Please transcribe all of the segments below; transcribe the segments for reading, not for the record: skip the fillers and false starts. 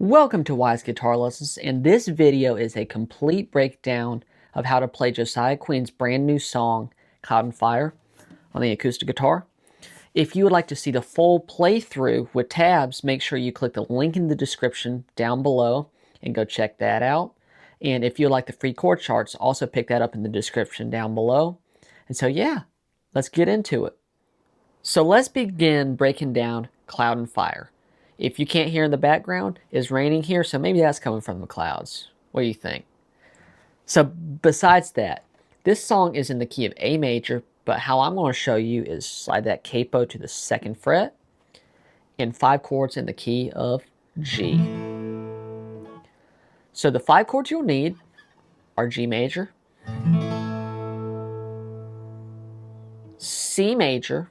Welcome to Wise Guitar Lessons, and this video is a complete breakdown of how to play Josiah Queen's brand new song, Cloud and Fire, on the acoustic guitar. If you would like to see the full playthrough with tabs, make sure you click the link in the description down below and go check that out. And if you would like the free chord charts, also pick that up in the description down below. And so yeah, let's get into it. So let's begin breaking down Cloud and Fire. If you can't hear in the background, it's raining here, so maybe that's coming from the clouds. What do you think? So besides that, this song is in the key of A major, but how I'm going to show you is slide that capo to the 2nd fret and 5 chords in the key of G. So the 5 chords you'll need are G major, C major.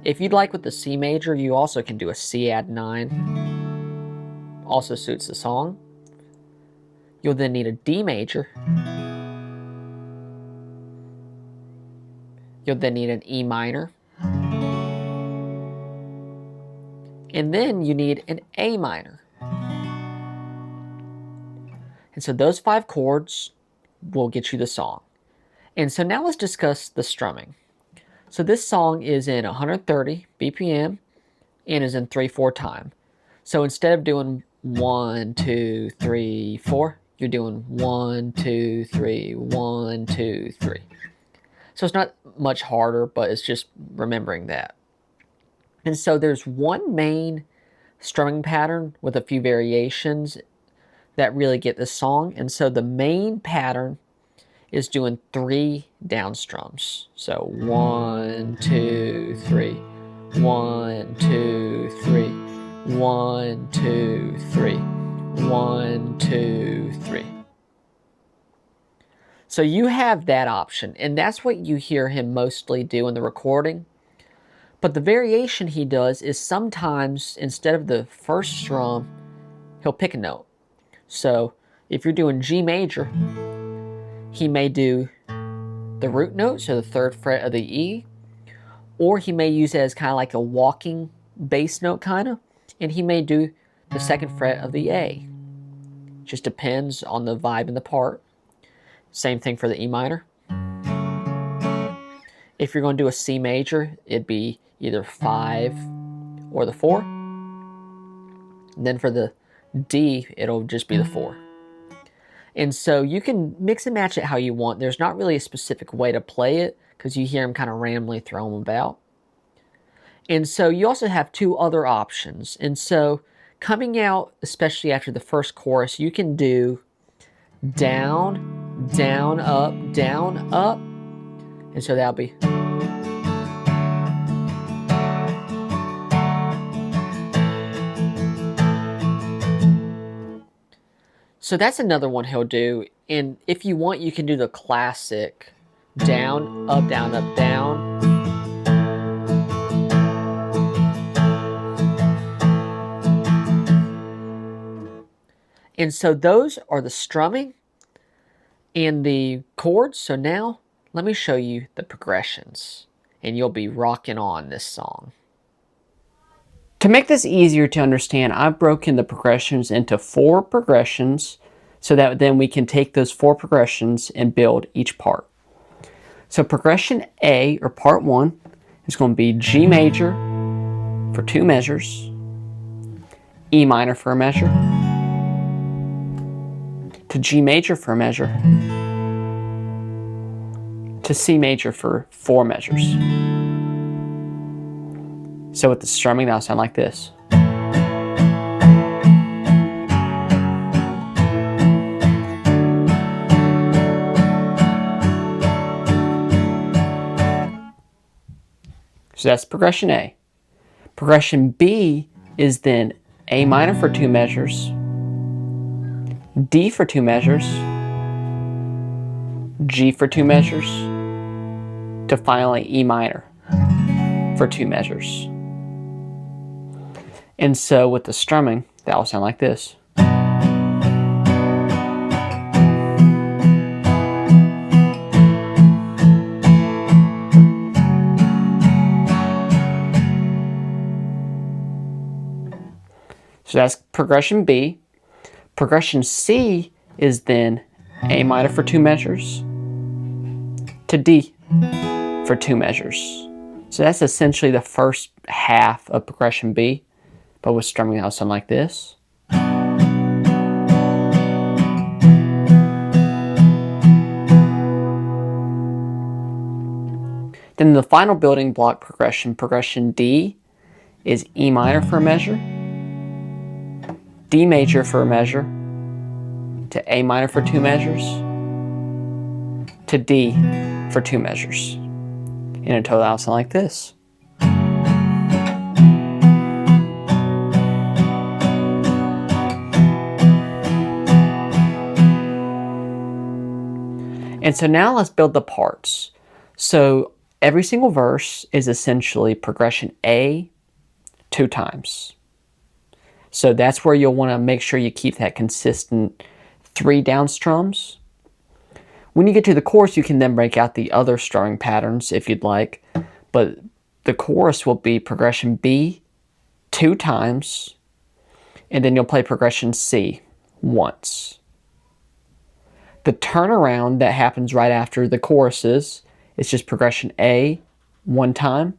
If you'd like with the C major, you also can do a C add 9. Also suits the song. You'll then need a D major. You'll then need an E minor. And then you need an A minor. And so those 5 chords will get you the song. And so now let's discuss the strumming. So this song is in 130 BPM and is in 3/4 time. So instead of doing 1, 2, 3, 4, you're doing 1, 2, 3, 1, 2, 3. So it's not much harder, but it's just remembering that. And so there's one main strumming pattern with a few variations that really get this song. And so the main pattern is doing 3 down strums. So 1, 2, 3, 1, 2, 3, 1, 2, 3, 1, 2, 3. So you have that option, and that's what you hear him mostly do in the recording. But the variation he does is sometimes, instead of the first strum, he'll pick a note. So if you're doing G major, he may do the root note, so the 3rd fret of the E, or he may use it as kind of like a walking bass note kind of, and he may do the 2nd fret of the A. Just depends on the vibe and the part. Same thing for the E minor. If you're going to do a C major, it'd be either 5 or the 4. And then for the D, it'll just be the 4. And so you can mix and match it how you want. There's not really a specific way to play it because you hear him kind of randomly throw them about. And so you also have 2 other options. And so coming out, especially after the first chorus, you can do down, down, up, down, up. And so that'll be... So that's another one he'll do, and if you want, you can do the classic down, up, down, up, down. And so those are the strumming and the chords. So now let me show you the progressions, and you'll be rocking on this song. To make this easier to understand, I've broken the progressions into 4 progressions so that then we can take those 4 progressions and build each part. So progression A, or part 1, is going to be G major for 2 measures, E minor for a measure, to G major for a measure, to C major for 4 measures. So with the strumming, that'll sound like this. So that's progression A. Progression B is then A minor for 2 measures, D for 2 measures, G for 2 measures, to finally E minor for 2 measures. And so with the strumming, that will sound like this. So that's progression B. Progression C is then A minor for 2 measures to D for 2 measures. So that's essentially the first half of progression B, but with strumming out something like this. Then the final building block progression, progression D, is E minor for a measure, D major for a measure, to A minor for 2 measures, to D for 2 measures. In a total out something like this. And so now let's build the parts. So every single verse is essentially progression A 2 times. So that's where you'll want to make sure you keep that consistent 3 down strums. When you get to the chorus, you can then break out the other strumming patterns if you'd like, but the chorus will be progression B 2 times, and then you'll play progression C once. The turnaround that happens right after the choruses is just progression A 1 time,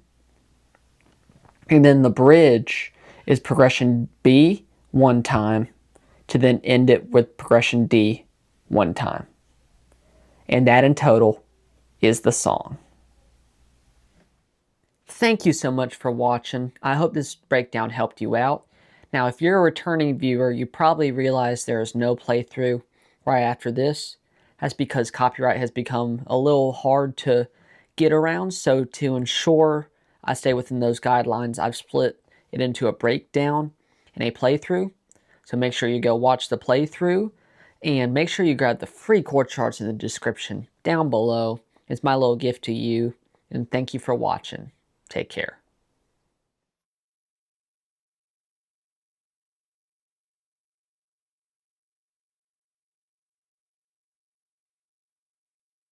and then the bridge is progression B 1 time to then end it with progression D 1 time. And that in total is the song. Thank you so much for watching. I hope this breakdown helped you out. Now, if you're a returning viewer, you probably realize there is no playthrough right after this. That's because copyright has become a little hard to get around. So to ensure I stay within those guidelines, I've split it into a breakdown and a playthrough. So make sure you go watch the playthrough, and make sure you grab the free chord charts in the description down below. It's my little gift to you, and thank you for watching. Take care.